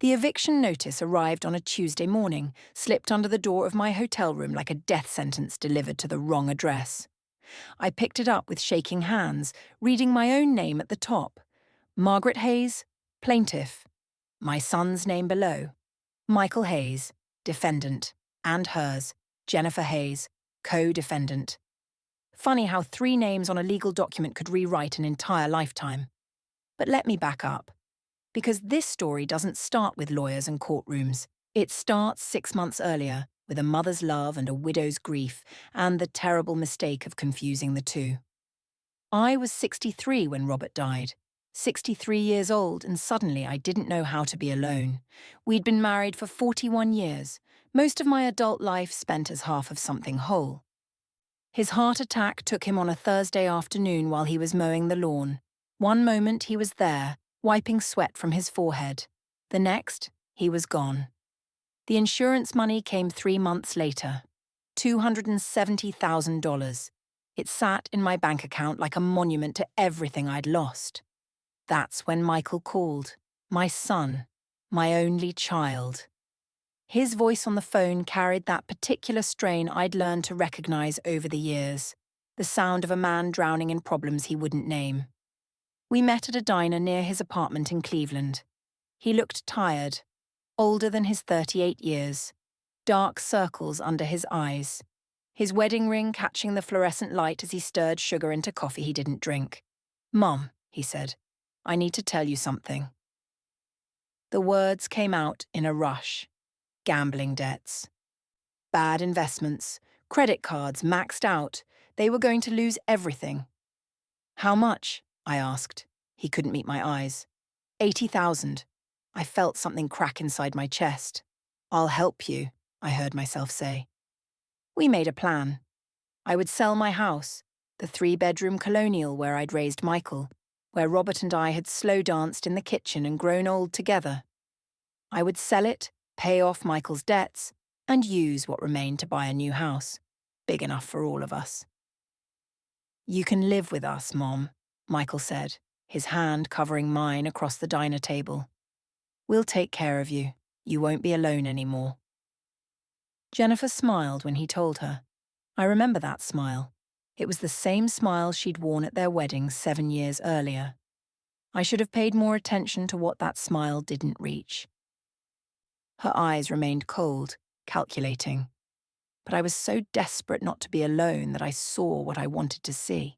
The eviction notice arrived on a Tuesday morning, slipped under the door of my hotel room like a death sentence delivered to the wrong address. I picked it up with shaking hands, reading my own name at the top. Margaret Hayes, plaintiff. My son's name below. Michael Hayes, defendant. And hers, Jennifer Hayes, co-defendant. Funny how 3 names on a legal document could rewrite an entire lifetime. But let me back up. Because this story doesn't start with lawyers and courtrooms. It starts 6 months earlier, with a mother's love and a widow's grief, and the terrible mistake of confusing the two. I was 63 when Robert died. 63 years old, and suddenly I didn't know how to be alone. We'd been married for 41 years, most of my adult life spent as half of something whole. His heart attack took him on a Thursday afternoon while he was mowing the lawn. One moment he was there, wiping sweat from his forehead. The next, he was gone. The insurance money came 3 months later. $270,000. It sat in my bank account like a monument to everything I'd lost. That's when Michael called. My son. My only child. His voice on the phone carried that particular strain I'd learned to recognize over the years. The sound of a man drowning in problems he wouldn't name. We met at a diner near his apartment in Cleveland. He looked tired, older than his 38 years, dark circles under his eyes, his wedding ring catching the fluorescent light as he stirred sugar into coffee he didn't drink. "Mom," he said, "I need to tell you something." The words came out in a rush. Gambling debts. Bad investments, credit cards maxed out. They were going to lose everything. "How much?" I asked. He couldn't meet my eyes. 80,000. I felt something crack inside my chest. "I'll help you," I heard myself say. We made a plan. I would sell my house, the 3-bedroom colonial where I'd raised Michael, where Robert and I had slow danced in the kitchen and grown old together. I would sell it, pay off Michael's debts, and use what remained to buy a new house, big enough for all of us. "You can live with us, Mom," Michael said, his hand covering mine across the diner table. "We'll take care of you. You won't be alone anymore." Jennifer smiled when he told her. I remember that smile. It was the same smile she'd worn at their wedding 7 years earlier. I should have paid more attention to what that smile didn't reach. Her eyes remained cold, calculating. But I was so desperate not to be alone that I saw what I wanted to see.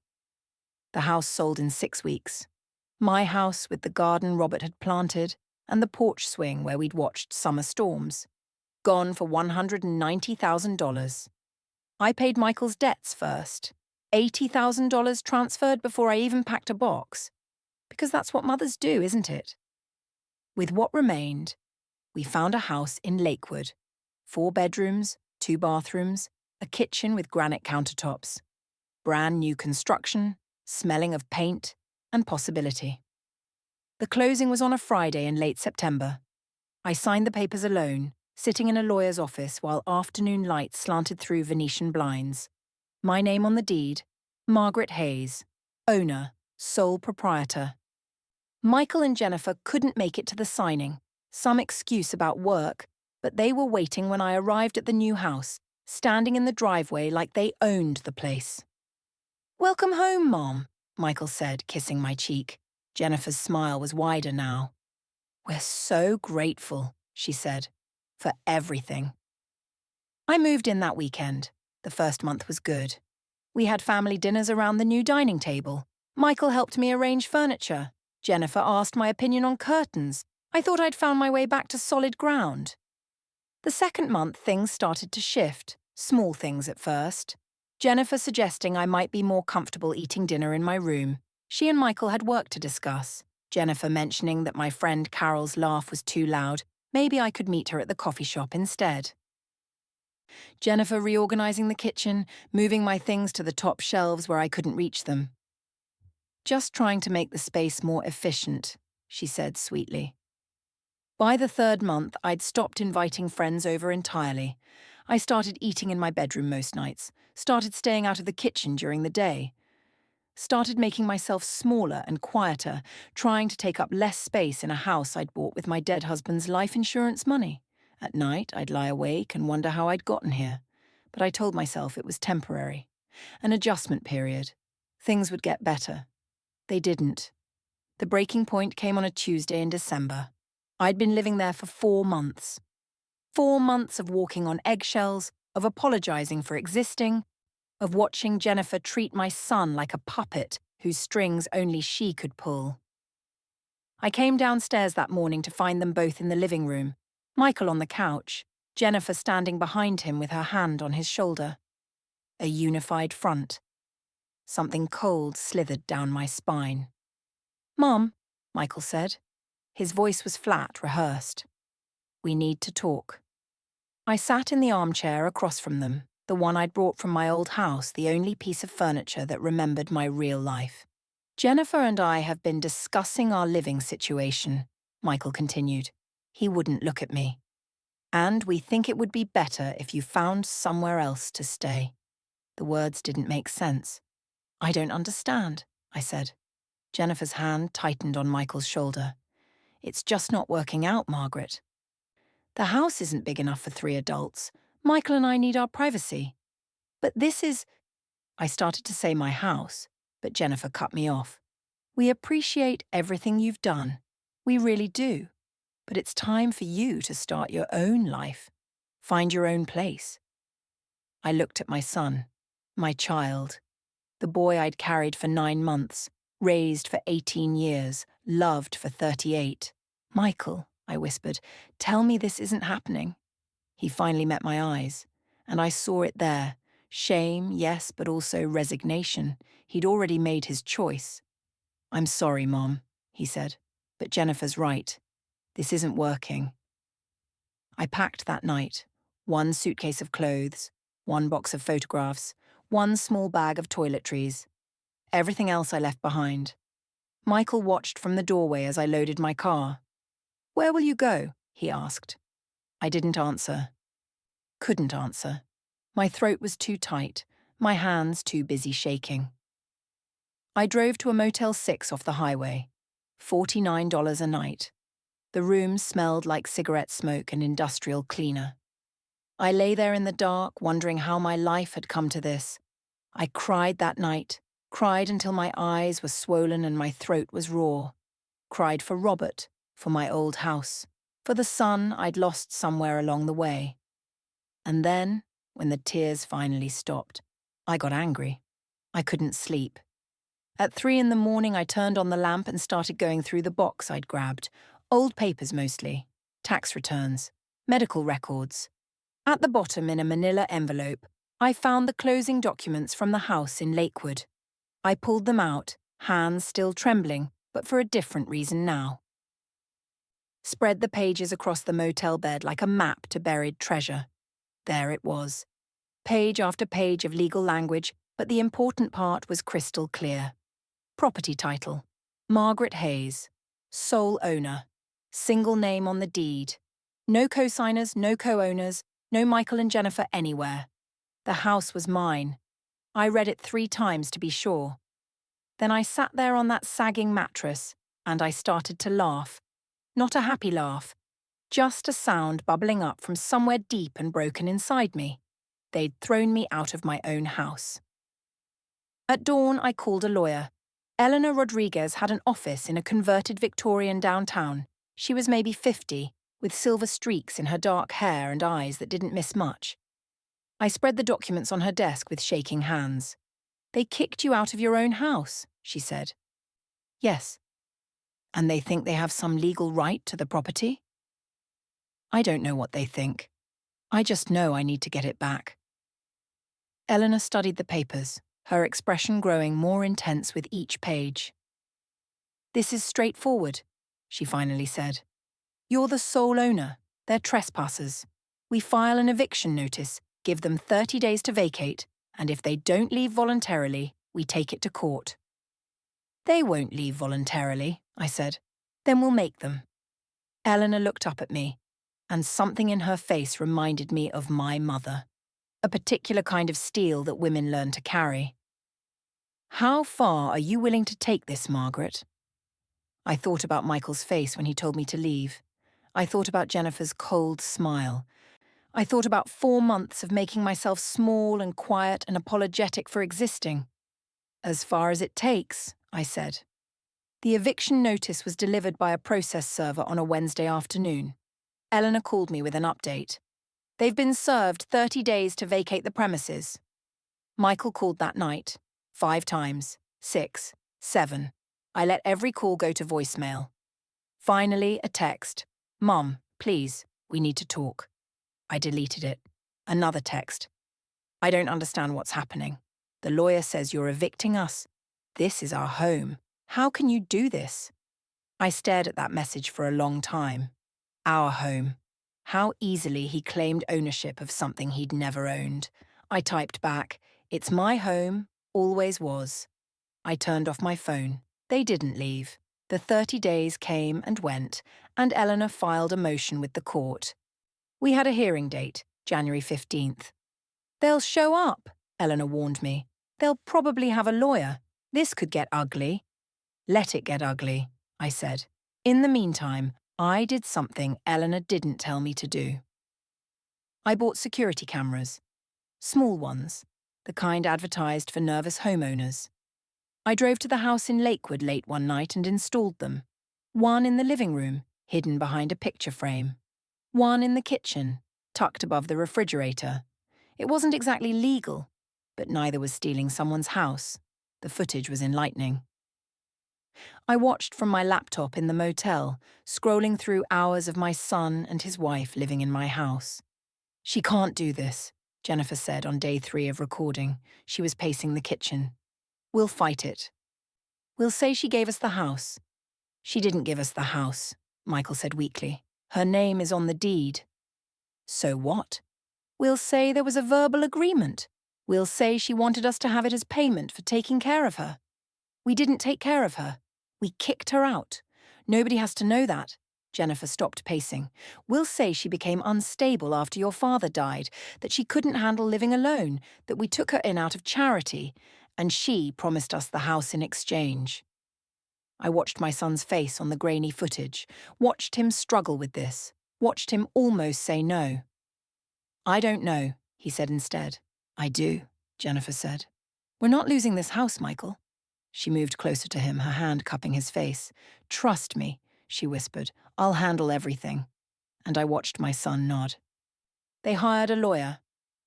The house sold in 6 weeks. My house with the garden Robert had planted and the porch swing where we'd watched summer storms. Gone for $190,000. I paid Michael's debts first. $80,000 transferred before I even packed a box. Because that's what mothers do, isn't it? With what remained, we found a house in Lakewood. 4 bedrooms, 2 bathrooms, a kitchen with granite countertops. Brand new construction, smelling of paint, and possibility. The closing was on a Friday in late September. I signed the papers alone, sitting in a lawyer's office while afternoon light slanted through Venetian blinds. My name on the deed, Margaret Hayes, owner, sole proprietor. Michael and Jennifer couldn't make it to the signing, some excuse about work, but they were waiting when I arrived at the new house, standing in the driveway like they owned the place. "Welcome home, Mom," Michael said, kissing my cheek. Jennifer's smile was wider now. "We're so grateful," she said, "for everything." I moved in that weekend. The first month was good. We had family dinners around the new dining table. Michael helped me arrange furniture. Jennifer asked my opinion on curtains. I thought I'd found my way back to solid ground. The second month, things started to shift, small things at first. Jennifer suggesting I might be more comfortable eating dinner in my room. She and Michael had work to discuss. Jennifer mentioning that my friend Carol's laugh was too loud. Maybe I could meet her at the coffee shop instead. Jennifer reorganizing the kitchen, moving my things to the top shelves where I couldn't reach them. "Just trying to make the space more efficient," she said sweetly. By the 3rd month, I'd stopped inviting friends over entirely. I started eating in my bedroom most nights, started staying out of the kitchen during the day. Started making myself smaller and quieter, trying to take up less space in a house I'd bought with my dead husband's life insurance money. At night, I'd lie awake and wonder how I'd gotten here. But I told myself it was temporary. An adjustment period. Things would get better. They didn't. The breaking point came on a Tuesday in December. I'd been living there for 4 months. 4 months of walking on eggshells, of apologizing for existing, of watching Jennifer treat my son like a puppet whose strings only she could pull. I came downstairs that morning to find them both in the living room, Michael on the couch, Jennifer standing behind him with her hand on his shoulder. A unified front. Something cold slithered down my spine. "Mom," Michael said. His voice was flat, rehearsed. "We need to talk." I sat in the armchair across from them, the one I'd brought from my old house, the only piece of furniture that remembered my real life. "Jennifer and I have been discussing our living situation," Michael continued. He wouldn't look at me. "And we think it would be better if you found somewhere else to stay." The words didn't make sense. "I don't understand," I said. Jennifer's hand tightened on Michael's shoulder. "It's just not working out, Margaret. The house isn't big enough for 3 adults. Michael and I need our privacy. But this is—" I started to say my house, but Jennifer cut me off. "We appreciate everything you've done. We really do. But it's time for you to start your own life. Find your own place." I looked at my son, my child, the boy I'd carried for 9 months, raised for 18 years, loved for 38. "Michael," I whispered, "tell me this isn't happening." He finally met my eyes, and I saw it there. Shame, yes, but also resignation. He'd already made his choice. "I'm sorry, Mom," he said, "but Jennifer's right. This isn't working." I packed that night. 1 suitcase of clothes, 1 box of photographs, 1 small bag of toiletries. Everything else I left behind. Michael watched from the doorway as I loaded my car. "Where will you go?" he asked. I didn't answer. Couldn't answer. My throat was too tight, my hands too busy shaking. I drove to a Motel 6 off the highway. $49 a night. The room smelled like cigarette smoke and industrial cleaner. I lay there in the dark, wondering how my life had come to this. I cried that night, cried until my eyes were swollen and my throat was raw. Cried for Robert, for my old house, for the son I'd lost somewhere along the way. And then, when the tears finally stopped, I got angry. I couldn't sleep. At 3 in the morning, I turned on the lamp and started going through the box I'd grabbed. Old papers mostly, tax returns, medical records. At the bottom, in a manila envelope, I found the closing documents from the house in Lakewood. I pulled them out, hands still trembling, but for a different reason now. Spread the pages across the motel bed like a map to buried treasure. There it was. Page after page of legal language, but the important part was crystal clear. Property title: Margaret Hayes. Sole owner. Single name on the deed. No co-signers, no co-owners, no Michael and Jennifer anywhere. The house was mine. I read it 3 times to be sure. Then I sat there on that sagging mattress, and I started to laugh. Not a happy laugh. Just a sound bubbling up from somewhere deep and broken inside me. They'd thrown me out of my own house. At dawn, I called a lawyer. Eleanor Rodriguez had an office in a converted Victorian downtown. She was maybe 50, with silver streaks in her dark hair and eyes that didn't miss much. I spread the documents on her desk with shaking hands. "They kicked you out of your own house," she said. "Yes." "And they think they have some legal right to the property?" "I don't know what they think. I just know I need to get it back." Eleanor studied the papers, her expression growing more intense with each page. "This is straightforward," she finally said. "You're the sole owner. They're trespassers. We file an eviction notice, give them 30 days to vacate, and if they don't leave voluntarily, we take it to court." "They won't leave voluntarily," I said. "Then we'll make them." Eleanor looked up at me, and something in her face reminded me of my mother, a particular kind of steel that women learn to carry. How far are you willing to take this, Margaret? I thought about Michael's face when he told me to leave. I thought about Jennifer's cold smile. I thought about 4 months of making myself small and quiet and apologetic for existing. As far as it takes, I said. The eviction notice was delivered by a process server on a Wednesday afternoon. Eleanor called me with an update. They've been served 30 days to vacate the premises. Michael called that night. 5 times. 6. 7. I let every call go to voicemail. Finally, a text. Mum, please, we need to talk. I deleted it. Another text. I don't understand what's happening. The lawyer says you're evicting us. This is our home. How can you do this? I stared at that message for a long time. Our home. How easily he claimed ownership of something he'd never owned. I typed back, "It's my home, always was." I turned off my phone. They didn't leave. The 30 days came and went, and Eleanor filed a motion with the court. We had a hearing date, January 15th. They'll show up, Eleanor warned me. They'll probably have a lawyer. This could get ugly. Let it get ugly, I said. In the meantime, I did something Eleanor didn't tell me to do. I bought security cameras. Small ones, the kind advertised for nervous homeowners. I drove to the house in Lakewood late one night and installed them. One in the living room, hidden behind a picture frame. One in the kitchen, tucked above the refrigerator. It wasn't exactly legal, but neither was stealing someone's house. The footage was enlightening. I watched from my laptop in the motel, scrolling through hours of my son and his wife living in my house. She can't do this, Jennifer said on day 3 of recording. She was pacing the kitchen. We'll fight it. We'll say she gave us the house. She didn't give us the house, Michael said weakly. Her name is on the deed. So what? We'll say there was a verbal agreement. We'll say she wanted us to have it as payment for taking care of her. We didn't take care of her. We kicked her out. Nobody has to know that. Jennifer stopped pacing. We'll say she became unstable after your father died, that she couldn't handle living alone, that we took her in out of charity, and she promised us the house in exchange. I watched my son's face on the grainy footage, watched him struggle with this, watched him almost say no. I don't know, he said instead. I do, Jennifer said. We're not losing this house, Michael. She moved closer to him, her hand cupping his face. Trust me, she whispered. I'll handle everything. And I watched my son nod. They hired a lawyer,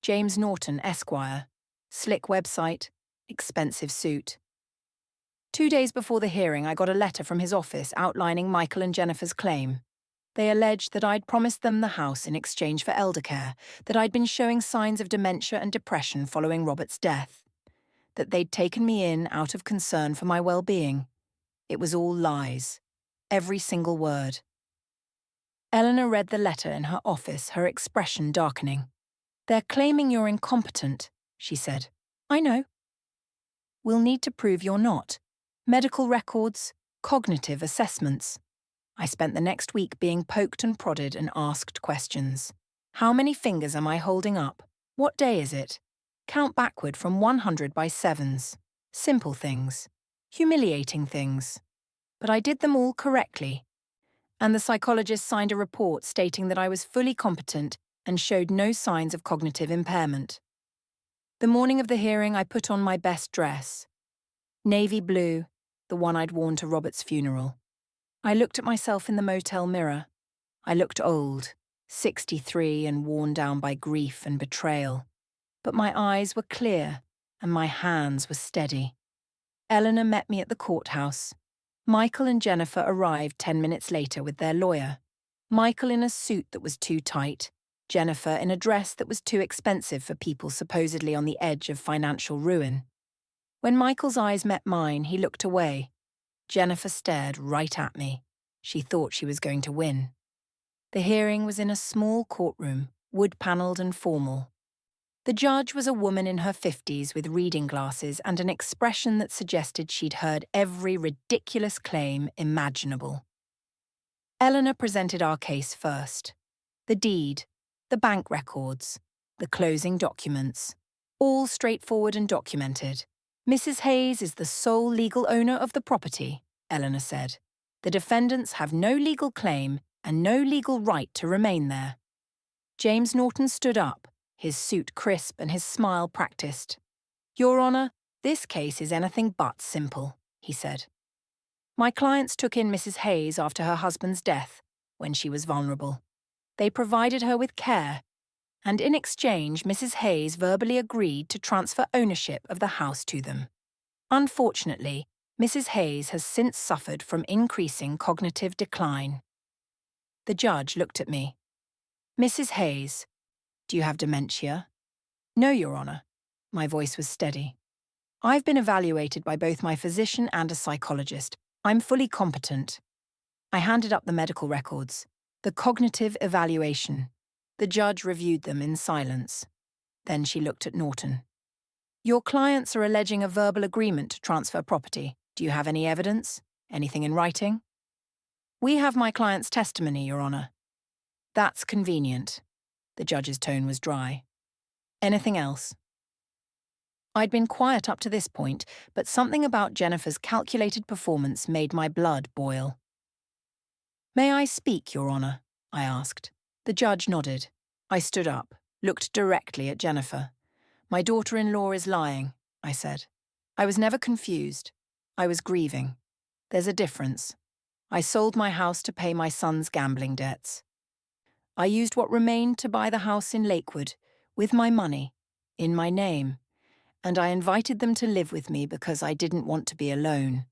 James Norton, Esquire. Slick website, expensive suit. 2 days before the hearing, I got a letter from his office outlining Michael and Jennifer's claim. They alleged that I'd promised them the house in exchange for elder care, that I'd been showing signs of dementia and depression following Robert's death, that they'd taken me in out of concern for my well-being. It was all lies. Every single word. Eleanor read the letter in her office, her expression darkening. They're claiming you're incompetent, she said. I know. We'll need to prove you're not. Medical records, cognitive assessments. I spent the next week being poked and prodded and asked questions. How many fingers am I holding up? What day is it? Count backward from 100 by 7s. Simple things. Humiliating things. But I did them all correctly. And the psychologist signed a report stating that I was fully competent and showed no signs of cognitive impairment. The morning of the hearing, I put on my best dress. Navy blue, the one I'd worn to Robert's funeral. I looked at myself in the motel mirror. I looked old, 63 and worn down by grief and betrayal. But my eyes were clear and my hands were steady. Eleanor met me at the courthouse. Michael and Jennifer arrived 10 minutes later with their lawyer. Michael in a suit that was too tight, Jennifer in a dress that was too expensive for people supposedly on the edge of financial ruin. When Michael's eyes met mine, he looked away. Jennifer stared right at me. She thought she was going to win. The hearing was in a small courtroom, wood-panelled and formal. The judge was a woman in her 50s with reading glasses and an expression that suggested she'd heard every ridiculous claim imaginable. Eleanor presented our case first. The deed, the bank records, the closing documents, all straightforward and documented. Mrs. Hayes is the sole legal owner of the property, Eleanor said. The defendants have no legal claim and no legal right to remain there. James Norton stood up, his suit crisp and his smile practiced. Your Honour, this case is anything but simple, he said. My clients took in Mrs. Hayes after her husband's death, when she was vulnerable. They provided her with care, and in exchange Mrs. Hayes verbally agreed to transfer ownership of the house to them. Unfortunately, Mrs. Hayes has since suffered from increasing cognitive decline. The judge looked at me. Mrs. Hayes, do you have dementia? No, Your Honour. My voice was steady. I've been evaluated by both my physician and a psychologist. I'm fully competent. I handed up the medical records, the cognitive evaluation. The judge reviewed them in silence. Then she looked at Norton. Your clients are alleging a verbal agreement to transfer property. Do you have any evidence? Anything in writing? We have my client's testimony, Your Honour. That's convenient. The judge's tone was dry. Anything else? I'd been quiet up to this point, but something about Jennifer's calculated performance made my blood boil. May I speak, Your Honour? I asked. The judge nodded. I stood up, looked directly at Jennifer. My daughter-in-law is lying, I said. I was never confused. I was grieving. There's a difference. I sold my house to pay my son's gambling debts. I used what remained to buy the house in Lakewood, with my money, in my name, and I invited them to live with me because I didn't want to be alone.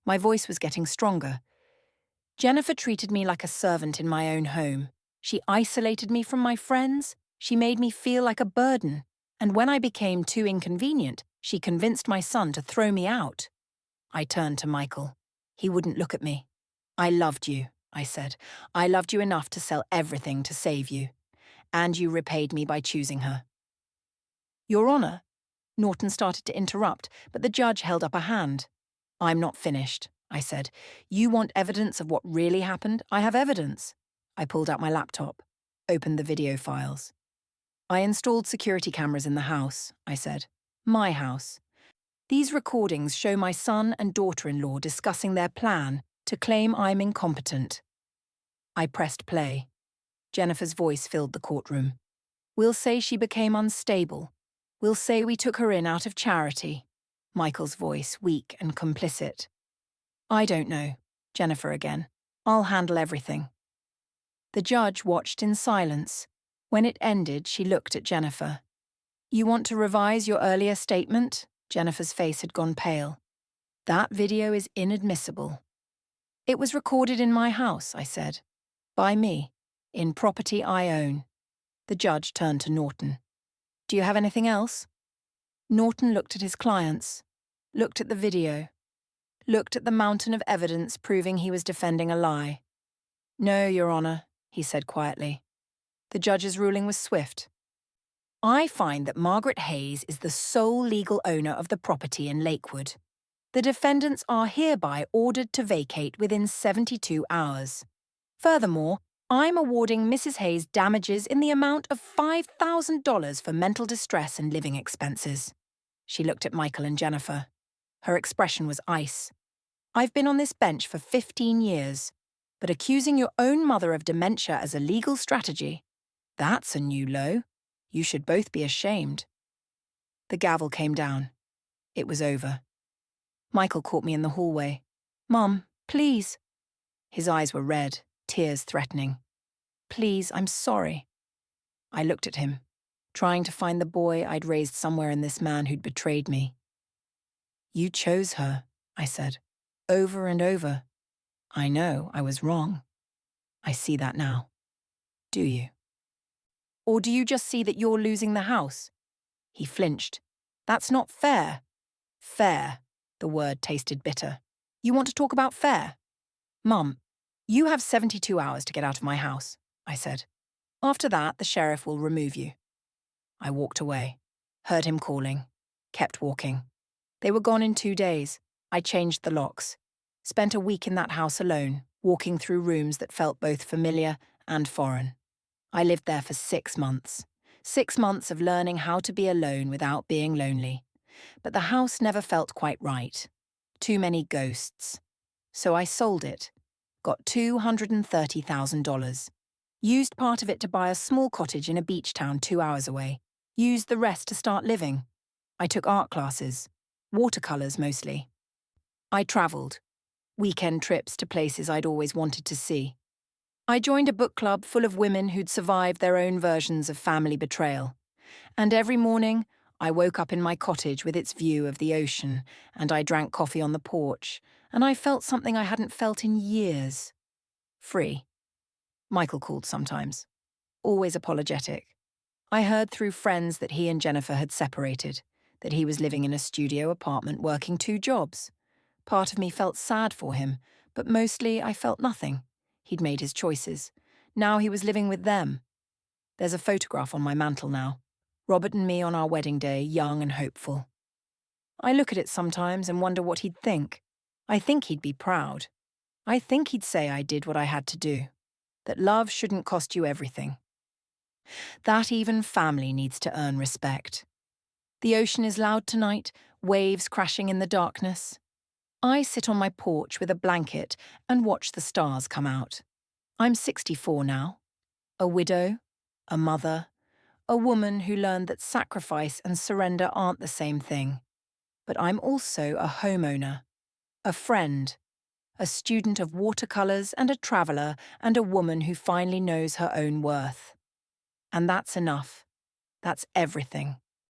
My voice was getting stronger. Jennifer treated me like a servant in my own home. She isolated me from my friends. She made me feel like a burden. And when I became too inconvenient, she convinced my son to throw me out. I turned to Michael. He wouldn't look at me. I loved you, I said. I loved you enough to sell everything to save you. And you repaid me by choosing her. Your Honour, Norton started to interrupt, but the judge held up a hand. I'm not finished, I said. You want evidence of what really happened? I have evidence. I pulled out my laptop, opened the video files. I installed security cameras in the house, I said. My house. These recordings show my son and daughter-in-law discussing their plan to claim I'm incompetent. I pressed play. Jennifer's voice filled the courtroom. We'll say she became unstable. We'll say we took her in out of charity. Michael's voice, weak and complicit. I don't know. Jennifer again. I'll handle everything. The judge watched in silence. When it ended, she looked at Jennifer. You want to revise your earlier statement? Jennifer's face had gone pale. That video is inadmissible. It was recorded in my house, I said. By me. In property I own. The judge turned to Norton. Do you have anything else? Norton looked at his clients, looked at the video, looked at the mountain of evidence proving he was defending a lie. No, Your Honour, he said quietly. The judge's ruling was swift. I find that Margaret Hayes is the sole legal owner of the property in Lakewood. The defendants are hereby ordered to vacate within 72 hours. Furthermore, I'm awarding Mrs. Hayes damages in the amount of $5,000 for mental distress and living expenses. She looked at Michael and Jennifer. Her expression was ice. I've been on this bench for 15 years, but accusing your own mother of dementia as a legal strategy, that's a new low. You should both be ashamed. The gavel came down. It was over. Michael caught me in the hallway. Mum, please. His eyes were red, tears threatening. Please, I'm sorry. I looked at him, trying to find the boy I'd raised somewhere in this man who'd betrayed me. You chose her, I said, over and over. I know I was wrong. I see that now. Do you? Or do you just see that you're losing the house? He flinched. That's not fair. Fair. The word tasted bitter. You want to talk about fair? Mum, you have 72 hours to get out of my house, I said. After that, the sheriff will remove you. I walked away, heard him calling, kept walking. They were gone in 2 days. I changed the locks. Spent a week in that house alone, walking through rooms that felt both familiar and foreign. I lived there for 6 months. 6 months of learning how to be alone without being lonely. But the house never felt quite right. Too many ghosts. So I sold it, got $230,000. Used part of it to buy a small cottage in a beach town 2 hours away. Used the rest to start living. I took art classes, watercolours mostly. I travelled, weekend trips to places I'd always wanted to see. I joined a book club full of women who'd survived their own versions of family betrayal. And every morning, I woke up in my cottage with its view of the ocean, and I drank coffee on the porch, and I felt something I hadn't felt in years. Free. Michael called sometimes. Always apologetic. I heard through friends that he and Jennifer had separated, that he was living in a studio apartment working 2 jobs. Part of me felt sad for him, but mostly I felt nothing. He'd made his choices. Now he was living with them. There's a photograph on my mantel now. Robert and me on our wedding day, young and hopeful. I look at it sometimes and wonder what he'd think. I think he'd be proud. I think he'd say I did what I had to do. That love shouldn't cost you everything. That even family needs to earn respect. The ocean is loud tonight, waves crashing in the darkness. I sit on my porch with a blanket and watch the stars come out. I'm 64 now. A widow, a mother, a woman who learned that sacrifice and surrender aren't the same thing. But I'm also a homeowner, a friend, a student of watercolours and a traveller and a woman who finally knows her own worth. And that's enough. That's everything.